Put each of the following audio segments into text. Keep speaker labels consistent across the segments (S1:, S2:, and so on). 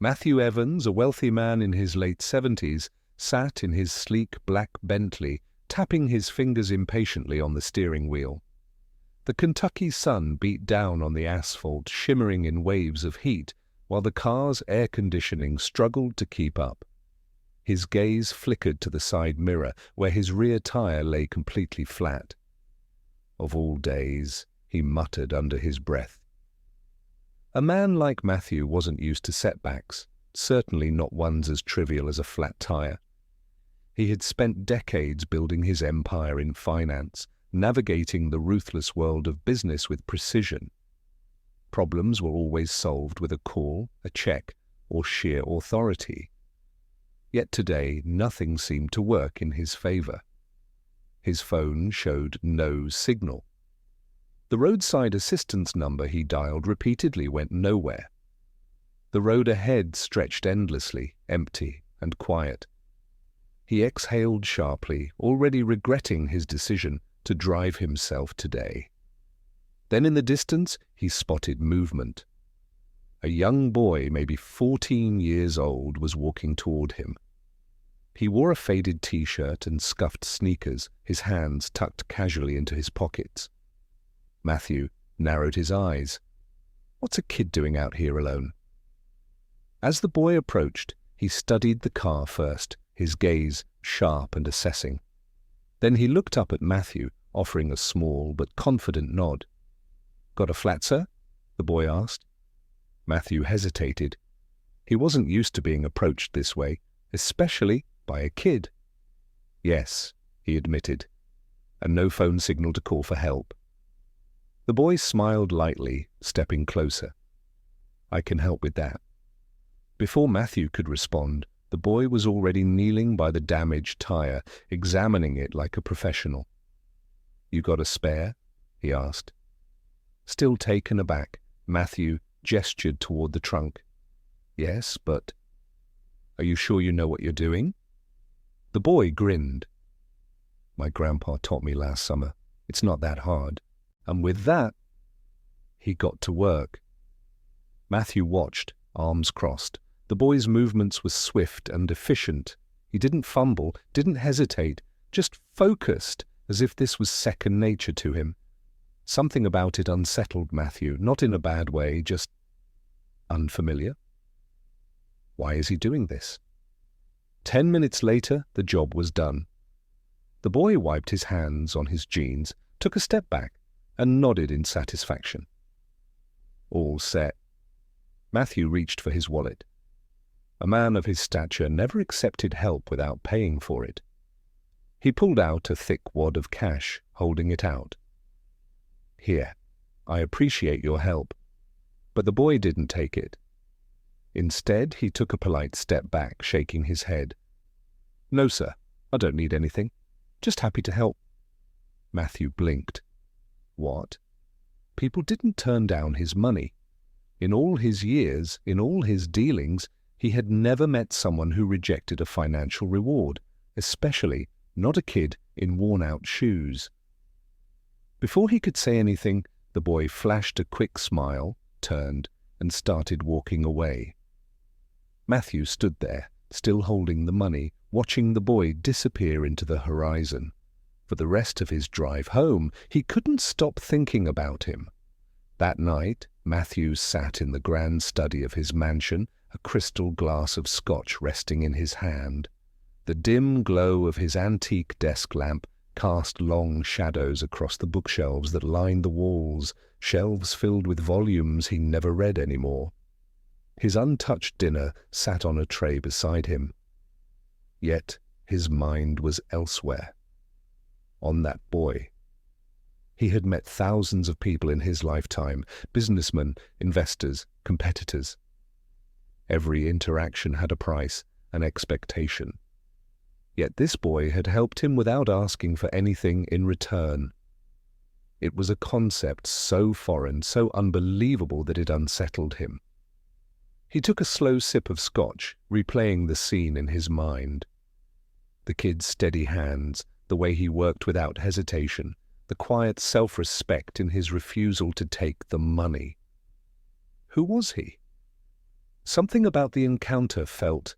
S1: Matthew Evans, a wealthy man in his late 70s, sat in his sleek black Bentley, tapping his fingers impatiently on the steering wheel. The Kentucky sun beat down on the asphalt, shimmering in waves of heat, while the car's air conditioning struggled to keep up. His gaze flickered to the side mirror, where his rear tire lay completely flat. Of all days, he muttered under his breath. A man like Matthew wasn't used to setbacks, certainly not ones as trivial as a flat tire. He had spent decades building his empire in finance, navigating the ruthless world of business with precision. Problems were always solved with a call, a check, or sheer authority. Yet today, nothing seemed to work in his favor. His phone showed no signal. The roadside assistance number he dialed repeatedly went nowhere. The road ahead stretched endlessly, empty and quiet. He exhaled sharply, already regretting his decision to drive himself today. Then in the distance, he spotted movement. A young boy, maybe 14 years old, was walking toward him. He wore a faded t-shirt and scuffed sneakers, his hands tucked casually into his pockets. Matthew narrowed his eyes. What's a kid doing out here alone? As the boy approached, he studied the car first, his gaze sharp and assessing. Then he looked up at Matthew, offering a small but confident nod. "Got a flat, sir?" the boy asked. Matthew hesitated. He wasn't used to being approached this way, especially by a kid. "Yes," he admitted, and no phone signal to call for help. The boy smiled lightly, stepping closer. "I can help with that." Before Matthew could respond, the boy was already kneeling by the damaged tire, examining it like a professional. "You got a spare?" he asked. Still taken aback, Matthew gestured toward the trunk. "Yes, but—" "Are you sure you know what you're doing?" The boy grinned. "My grandpa taught me last summer. It's not that hard." And with that, he got to work. Matthew watched, arms crossed. The boy's movements were swift and efficient. He didn't fumble, didn't hesitate, just focused, as if this was second nature to him. Something about it unsettled Matthew, not in a bad way, just unfamiliar. Why is he doing this? 10 minutes later, the job was done. The boy wiped his hands on his jeans, took a step back, and nodded in satisfaction. All set. Matthew reached for his wallet. A man of his stature never accepted help without paying for it. He pulled out a thick wad of cash, holding it out. "Here, I appreciate your help." But the boy didn't take it. Instead, he took a polite step back, shaking his head. "No, sir, I don't need anything. Just happy to help." Matthew blinked. What? People didn't turn down his money. In all his years, in all his dealings, he had never met someone who rejected a financial reward, especially not a kid in worn-out shoes. Before he could say anything, the boy flashed a quick smile, turned, and started walking away. Matthew stood there, still holding the money, watching the boy disappear into the horizon. For the rest of his drive home, he couldn't stop thinking about him. That night, Matthew sat in the grand study of his mansion, a crystal glass of scotch resting in his hand. The dim glow of his antique desk lamp cast long shadows across the bookshelves that lined the walls, shelves filled with volumes he never read anymore. His untouched dinner sat on a tray beside him. Yet his mind was elsewhere. On that boy. He had met thousands of people in his lifetime, businessmen, investors, competitors. Every interaction had a price, an expectation. Yet this boy had helped him without asking for anything in return. It was a concept so foreign, so unbelievable that it unsettled him. He took a slow sip of scotch, replaying the scene in his mind. The kid's steady hands, the way he worked without hesitation, the quiet self-respect in his refusal to take the money. Who was he? Something about the encounter felt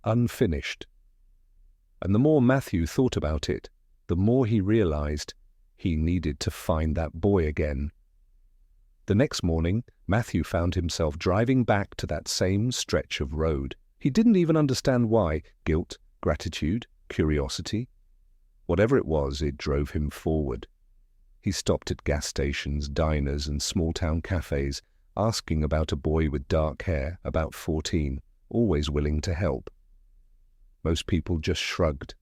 S1: unfinished. And the more Matthew thought about it, the more he realized he needed to find that boy again. The next morning, Matthew found himself driving back to that same stretch of road. He didn't even understand why. Guilt, gratitude, curiosity. Whatever it was, it drove him forward. He stopped at gas stations, diners, and small-town cafes, asking about a boy with dark hair, about 14, always willing to help. Most people just shrugged,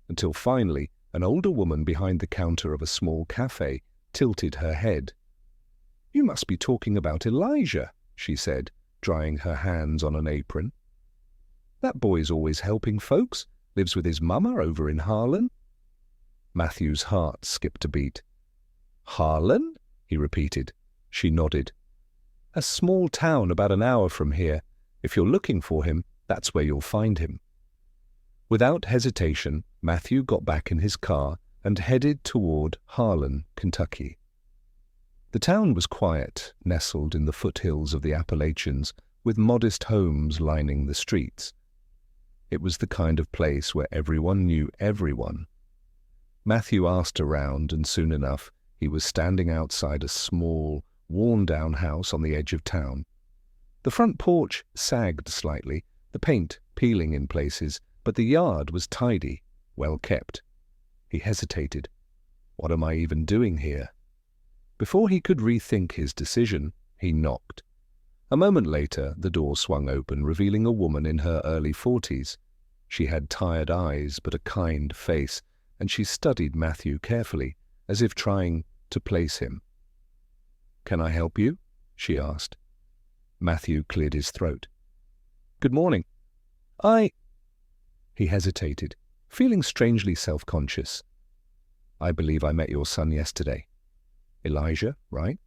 S1: until finally an older woman behind the counter of a small cafe tilted her head. "You must be talking about Elijah," she said, drying her hands on an apron. "That boy's always helping folks, lives with his mama over in Harlan." Matthew's heart skipped a beat. "Harlan?" he repeated. She nodded. "A small town about an hour from here. If you're looking for him, that's where you'll find him." Without hesitation, Matthew got back in his car and headed toward Harlan, Kentucky. The town was quiet, nestled in the foothills of the Appalachians, with modest homes lining the streets. It was the kind of place where everyone knew everyone. Matthew asked around, and soon enough he was standing outside a small, worn-down house on the edge of town. The front porch sagged slightly, the paint peeling in places, but the yard was tidy, well kept. He hesitated. What am I even doing here? Before he could rethink his decision, he knocked. A moment later, the door swung open, revealing a woman in her early 40s. She had tired eyes but a kind face, and she studied Matthew carefully, as if trying to place him. "Can I help you?" she asked. Matthew cleared his throat. "Good morning. He hesitated, feeling strangely self-conscious. "I believe I met your son yesterday. Elijah, right?"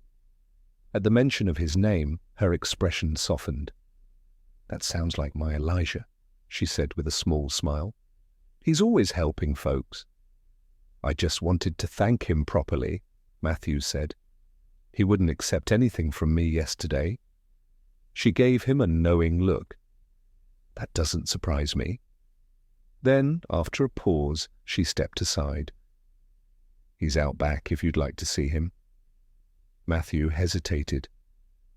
S1: At the mention of his name, her expression softened. "That sounds like my Elijah," she said with a small smile. "He's always helping folks." "I just wanted to thank him properly," Matthew said. "He wouldn't accept anything from me yesterday." She gave him a knowing look. "That doesn't surprise me." Then, after a pause, she stepped aside. "He's out back if you'd like to see him." Matthew hesitated.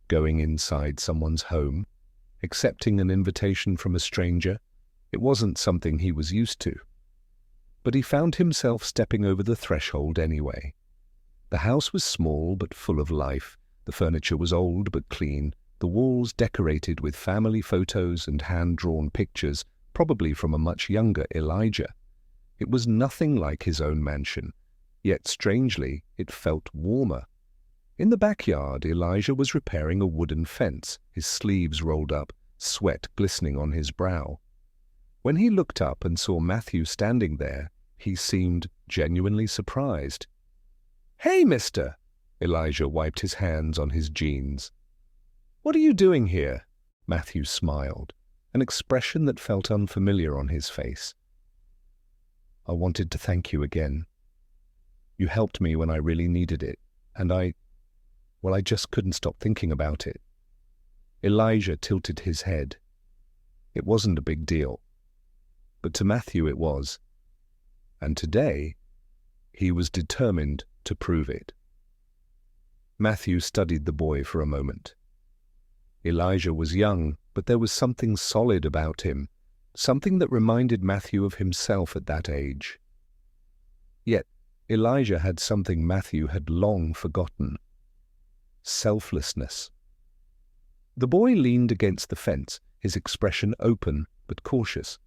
S1: Going inside someone's home, accepting an invitation from a stranger, it wasn't something he was used to. But he found himself stepping over the threshold anyway. The house was small but full of life. The furniture was old but clean, the walls decorated with family photos and hand-drawn pictures, probably from a much younger Elijah. It was nothing like his own mansion, yet strangely it felt warmer. In the backyard, Elijah was repairing a wooden fence, his sleeves rolled up, sweat glistening on his brow. When he looked up and saw Matthew standing there, he seemed genuinely surprised. "Hey, mister!" Elijah wiped his hands on his jeans. "What are you doing here?" Matthew smiled, an expression that felt unfamiliar on his face. "I wanted to thank you again. You helped me when I really needed it, and I just couldn't stop thinking about it." Elijah tilted his head. It wasn't a big deal, but to Matthew it was. And today, he was determined to prove it. Matthew studied the boy for a moment. Elijah was young, but there was something solid about him, something that reminded Matthew of himself at that age. Yet Elijah had something Matthew had long forgotten: selflessness. The boy leaned against the fence, his expression open but cautious.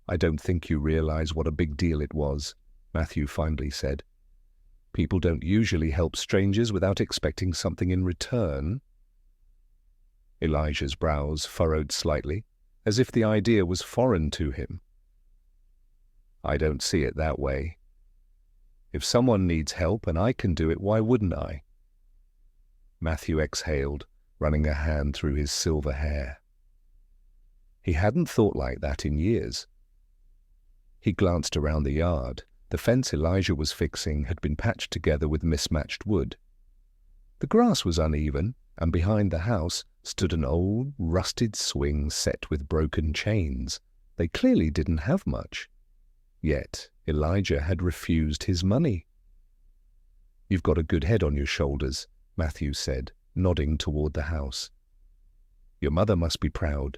S1: "I don't think you realize what a big deal it was," Matthew finally said. "People don't usually help strangers without expecting something in return." Elijah's brows furrowed slightly, as if the idea was foreign to him. "I don't see it that way. If someone needs help and I can do it, why wouldn't I?" Matthew exhaled, running a hand through his silver hair. He hadn't thought like that in years. He glanced around the yard. The fence Elijah was fixing had been patched together with mismatched wood. The grass was uneven, and behind the house stood an old, rusted swing set with broken chains. They clearly didn't have much. Yet Elijah had refused his money. "You've got a good head on your shoulders," Matthew said, nodding toward the house. "Your mother must be proud."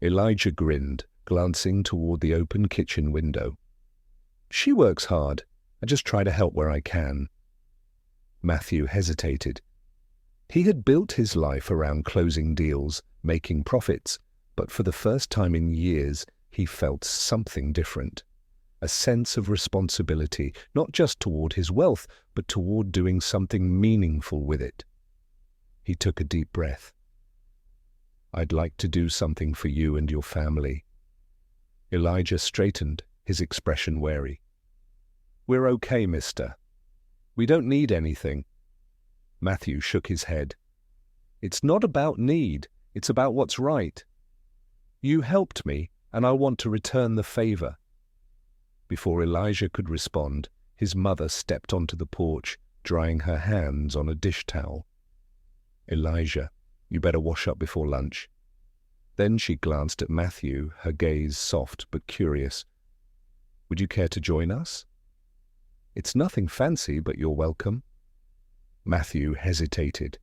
S1: Elijah grinned, glancing toward the open kitchen window. "She works hard. I just try to help where I can." Matthew hesitated. He had built his life around closing deals, making profits, but for the first time in years, he felt something different. A sense of responsibility, not just toward his wealth, but toward doing something meaningful with it. He took a deep breath. "I'd like to do something for you and your family." Elijah straightened, his expression wary. "We're okay, mister. We don't need anything." Matthew shook his head. "It's not about need, it's about what's right. You helped me, and I want to return the favor." Before Elijah could respond, his mother stepped onto the porch, drying her hands on a dish towel. "Elijah, you better wash up before lunch." Then she glanced at Matthew, her gaze soft but curious. "Would you care to join us?" "It's nothing fancy, but you're welcome." Matthew hesitated.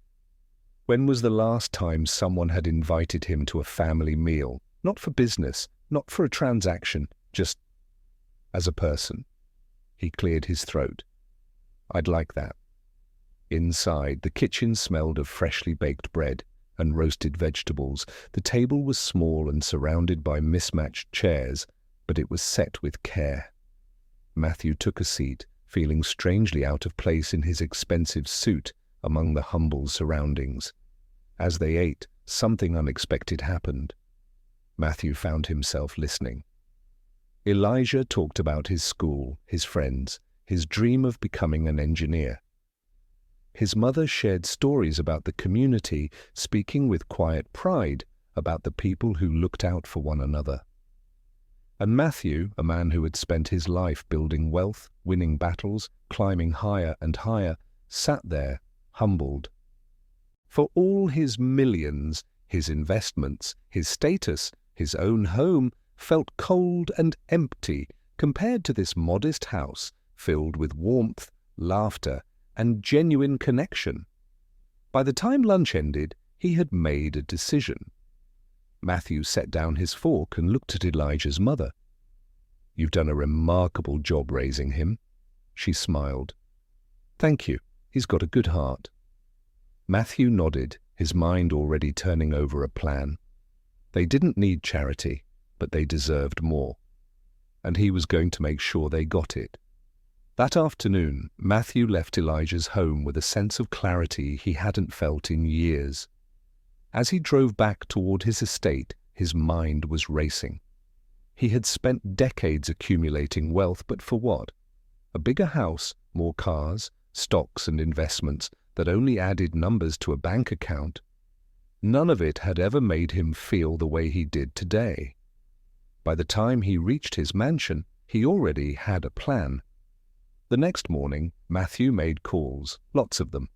S1: When was the last time someone had invited him to a family meal? Not for business, not for a transaction, just as a person. He cleared his throat. "I'd like that." Inside, the kitchen smelled of freshly baked bread and roasted vegetables. The table was small and surrounded by mismatched chairs, but it was set with care. Matthew took a seat, feeling strangely out of place in his expensive suit among the humble surroundings. As they ate, something unexpected happened. Matthew found himself listening. Elijah talked about his school, his friends, his dream of becoming an engineer. His mother shared stories about the community, speaking with quiet pride about the people who looked out for one another. And Matthew, a man who had spent his life building wealth, winning battles, climbing higher and higher, sat there, humbled. For all his millions, his investments, his status, his own home felt cold and empty compared to this modest house filled with warmth, laughter, and genuine connection. By the time lunch ended, he had made a decision. Matthew set down his fork and looked at Elijah's mother. "You've done a remarkable job raising him." She smiled. "Thank you. He's got a good heart." Matthew nodded, his mind already turning over a plan. They didn't need charity, but they deserved more. And he was going to make sure they got it. That afternoon, Matthew left Elijah's home with a sense of clarity he hadn't felt in years. As he drove back toward his estate, his mind was racing. He had spent decades accumulating wealth, but for what? A bigger house, more cars, stocks and investments that only added numbers to a bank account. None of it had ever made him feel the way he did today. By the time he reached his mansion, he already had a plan. The next morning, Matthew made calls, lots of them.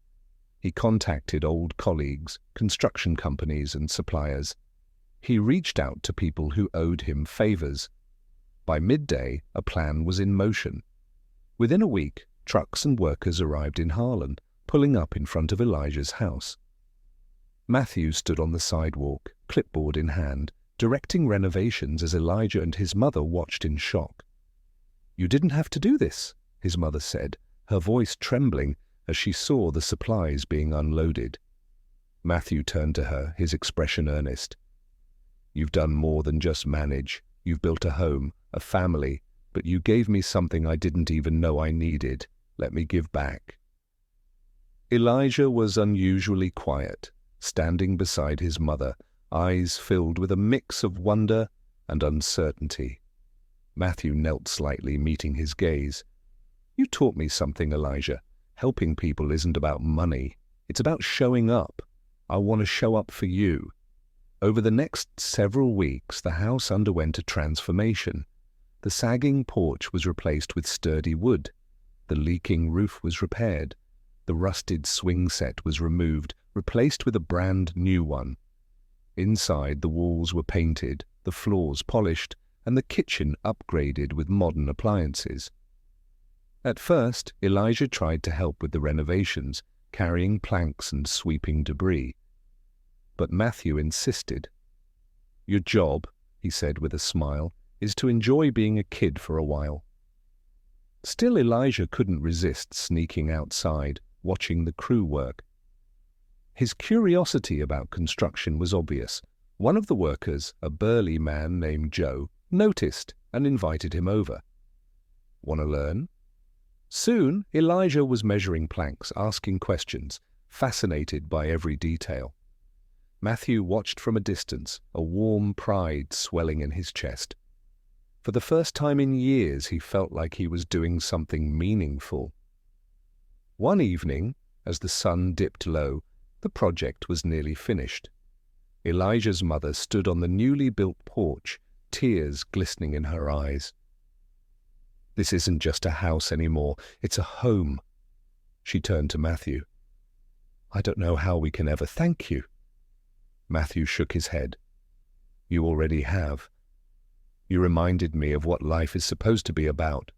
S1: He contacted old colleagues, construction companies and suppliers. He reached out to people who owed him favors. By midday, a plan was in motion. Within a week, trucks and workers arrived in Harlan, pulling up in front of Elijah's house. Matthew stood on the sidewalk, clipboard in hand, directing renovations as Elijah and his mother watched in shock. "You didn't have to do this," his mother said, her voice trembling as she saw the supplies being unloaded. Matthew turned to her, his expression earnest. "You've done more than just manage. You've built a home, a family, but you gave me something I didn't even know I needed. Let me give back." Elijah was unusually quiet, standing beside his mother, eyes filled with a mix of wonder and uncertainty. Matthew knelt slightly, meeting his gaze. "You taught me something, Elijah. Helping people isn't about money. It's about showing up. I want to show up for you." Over the next several weeks, the house underwent a transformation. The sagging porch was replaced with sturdy wood. The leaking roof was repaired. The The rusted swing set was removed, replaced with a brand new one. Inside, the walls were painted, the floors polished, and the kitchen upgraded with modern appliances. At first, Elijah tried to help with the renovations, carrying planks and sweeping debris. But Matthew insisted. "Your job," he said with a smile, "is to enjoy being a kid for a while." Still, Elijah couldn't resist sneaking outside, watching the crew work. His curiosity about construction was obvious. One of the workers, a burly man named Joe, noticed and invited him over. "Want to learn?" Soon, Elijah was measuring planks, asking questions, fascinated by every detail. Matthew watched from a distance, a warm pride swelling in his chest. For the first time in years, he felt like he was doing something meaningful. One evening, as the sun dipped low, the project was nearly finished. Elijah's mother stood on the newly built porch, tears glistening in her eyes. "This isn't just a house anymore, it's a home." She turned to Matthew. "I don't know how we can ever thank you." Matthew shook his head. "You already have. You reminded me of what life is supposed to be about.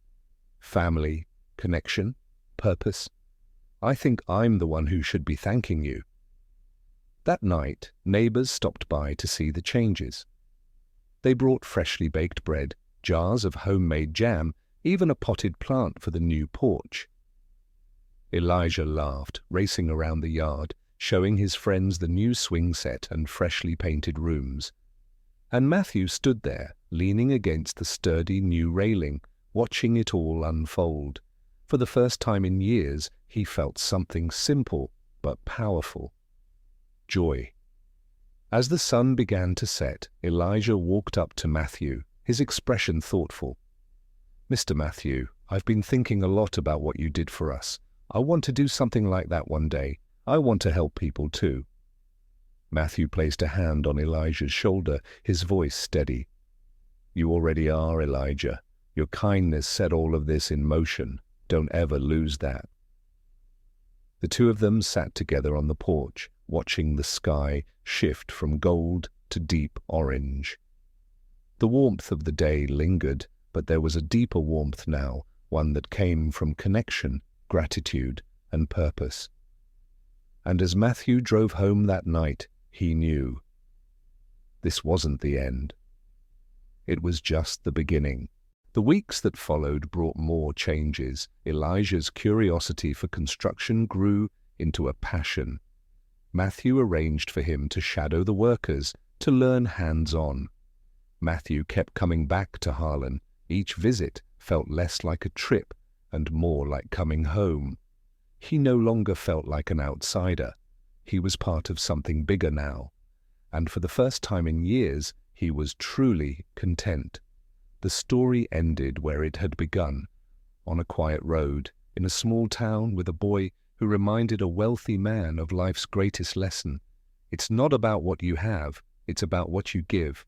S1: Family, connection, purpose. I think I'm the one who should be thanking you." That night, neighbors stopped by to see the changes. They brought freshly baked bread, jars of homemade jam, even a potted plant for the new porch. Elijah laughed, racing around the yard, showing his friends the new swing set and freshly painted rooms. And Matthew stood there, leaning against the sturdy new railing, watching it all unfold. For the first time in years, he felt something simple but powerful. Joy. As the sun began to set, Elijah walked up to Matthew, his expression thoughtful. "Mr. Matthew, I've been thinking a lot about what you did for us. I want to do something like that one day. I want to help people too." Matthew placed a hand on Elijah's shoulder, his voice steady. "You already are, Elijah. Your kindness set all of this in motion. Don't ever lose that." The two of them sat together on the porch, watching the sky shift from gold to deep orange. The warmth of the day lingered, but there was a deeper warmth now, one that came from connection, gratitude, and purpose. And as Matthew drove home that night, he knew this wasn't the end. It was just the beginning. The weeks that followed brought more changes. Elijah's curiosity for construction grew into a passion. Matthew arranged for him to shadow the workers, to learn hands-on. Matthew kept coming back to Harlan. Each visit felt less like a trip and more like coming home. He no longer felt like an outsider. He was part of something bigger now. And for the first time in years, he was truly content. The story ended where it had begun, on a quiet road, in a small town with a boy who reminded a wealthy man of life's greatest lesson. It's not about what you have, it's about what you give.